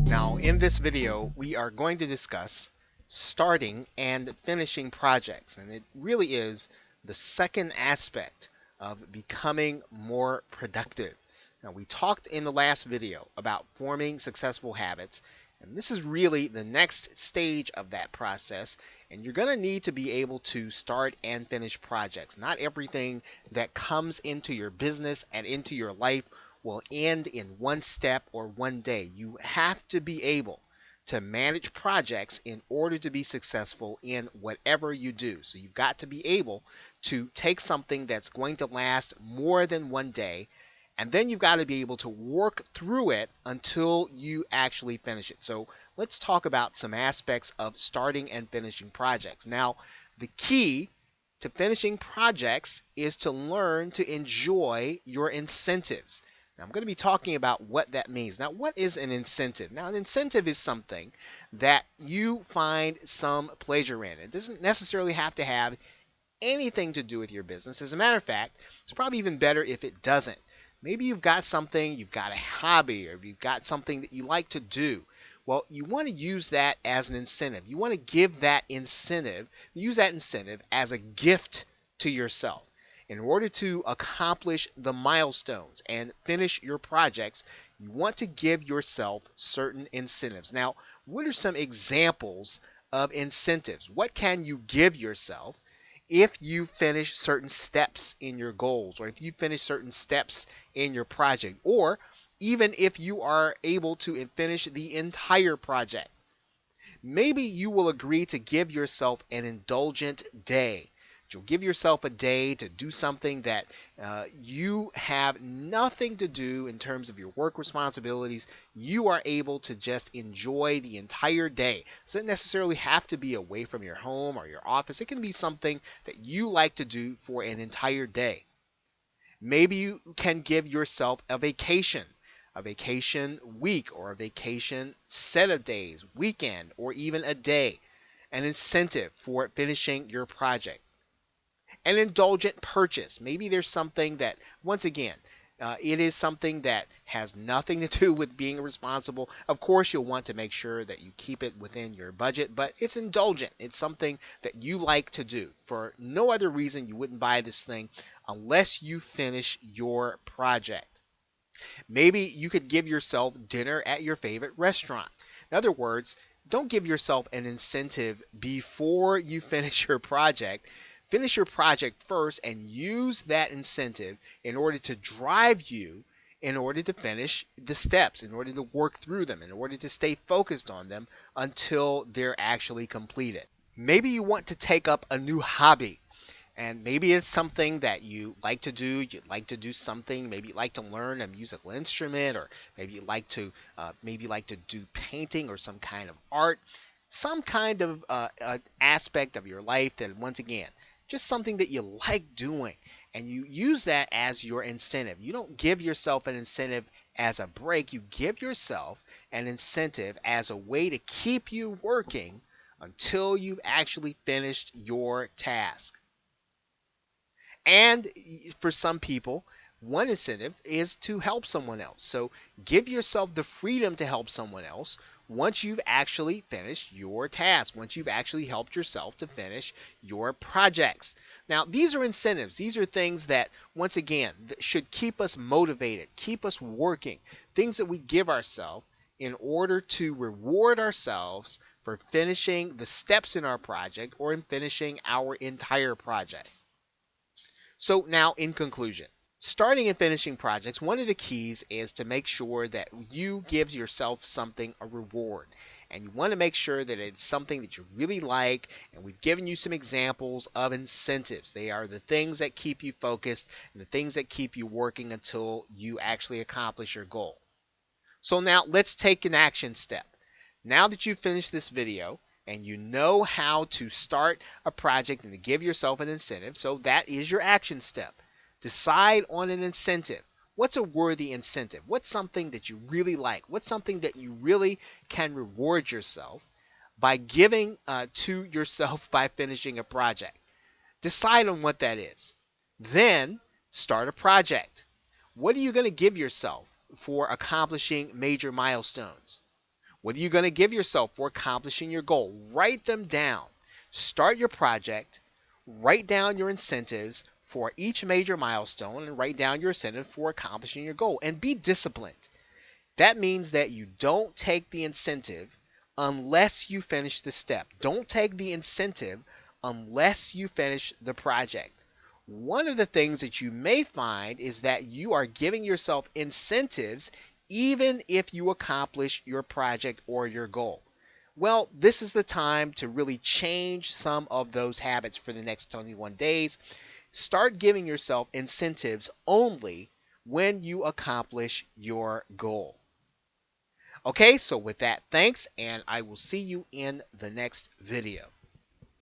Now, in this video, we are going to discuss starting and finishing projects, and it really is the second aspect of becoming more productive. Now, we talked in the last video about forming successful habits, and this is really the next stage of that process, and you're going to need to be able to start and finish projects. Not everything that comes into your business and into your life will end in one step or one day. You have to be able to manage projects in order to be successful in whatever you do. So you've got to be able to take something that's going to last more than one day, and then you've got to be able to work through it until you actually finish it. So let's talk about some aspects of starting and finishing projects. Now, the key to finishing projects is to learn to enjoy your incentives. Now, I'm going to be talking about what that means. Now, what is an incentive? Now, an incentive is something that you find some pleasure in. It doesn't necessarily have to have anything to do with your business. As a matter of fact, it's probably even better if it doesn't. Maybe you've got something, you've got a hobby, or you've got something that you like to do. Well, you want to use that as an incentive. You want to give that incentive, use that incentive as a gift to yourself. In order to accomplish the milestones and finish your projects, you want to give yourself certain incentives. Now, what are some examples of incentives? What can you give yourself if you finish certain steps in your goals, or if you finish certain steps in your project, or even if you are able to finish the entire project? Maybe you will agree to give yourself an indulgent day. You'll give yourself a day to do something that you have nothing to do in terms of your work responsibilities. You are able to just enjoy the entire day. It doesn't necessarily have to be away from your home or your office. It can be something that you like to do for an entire day. Maybe you can give yourself a vacation week, or a vacation set of days, weekend, or even a day, an incentive for finishing your project. An indulgent purchase. Maybe there's something that, once again, it is something that has nothing to do with being responsible. Of course, you'll want to make sure that you keep it within your budget, but it's indulgent. It's something that you like to do. For no other reason, you wouldn't buy this thing unless you finish your project. Maybe you could give yourself dinner at your favorite restaurant. In other words, don't give yourself an incentive before you finish your project. Finish your project first and use that incentive in order to drive you, in order to finish the steps, in order to work through them, in order to stay focused on them until they're actually completed. Maybe you want to take up a new hobby. And maybe it's something that you like to do. You'd like to do something. Maybe you like to learn a musical instrument, or maybe you like to do painting or some kind of art, some kind of aspect of your life that, once again, just something that you like doing, and you use that as your incentive. You don't give yourself an incentive as a break. You give yourself an incentive as a way to keep you working until you've actually finished your task. And for some people, one incentive is to help someone else. So give yourself the freedom to help someone else once you've actually finished your task, once you've actually helped yourself to finish your projects. Now, these are incentives. These are things that, once again, should keep us motivated, keep us working, things that we give ourselves in order to reward ourselves for finishing the steps in our project, or in finishing our entire project. So now, in conclusion, starting and finishing projects, one of the keys is to make sure that you give yourself something, a reward. And you want to make sure that it's something that you really like. And we've given you some examples of incentives. They are the things that keep you focused and the things that keep you working until you actually accomplish your goal. So now let's take an action step. Now that you've finished this video, and you know how to start a project and to give yourself an incentive, so that is your action step. Decide on an incentive. What's a worthy incentive? What's something that you really like? What's something that you really can reward yourself by giving to yourself by finishing a project? Decide on what that is. Then Start a project. What are you going to give yourself for accomplishing major milestones? What are you going to give yourself for accomplishing your goal? Write them down. Start your project. Write down your incentives for each major milestone and write down your incentive for accomplishing your goal. And be disciplined. That means that you don't take the incentive unless you finish the step. Don't take the incentive unless you finish the project. One of the things that you may find is that you are giving yourself incentives even if you accomplish your project or your goal. Well, this is the time to really change some of those habits for the next 21 days. Start giving yourself incentives only when you accomplish your goal. Okay, so with that, thanks, and I will see you in the next video.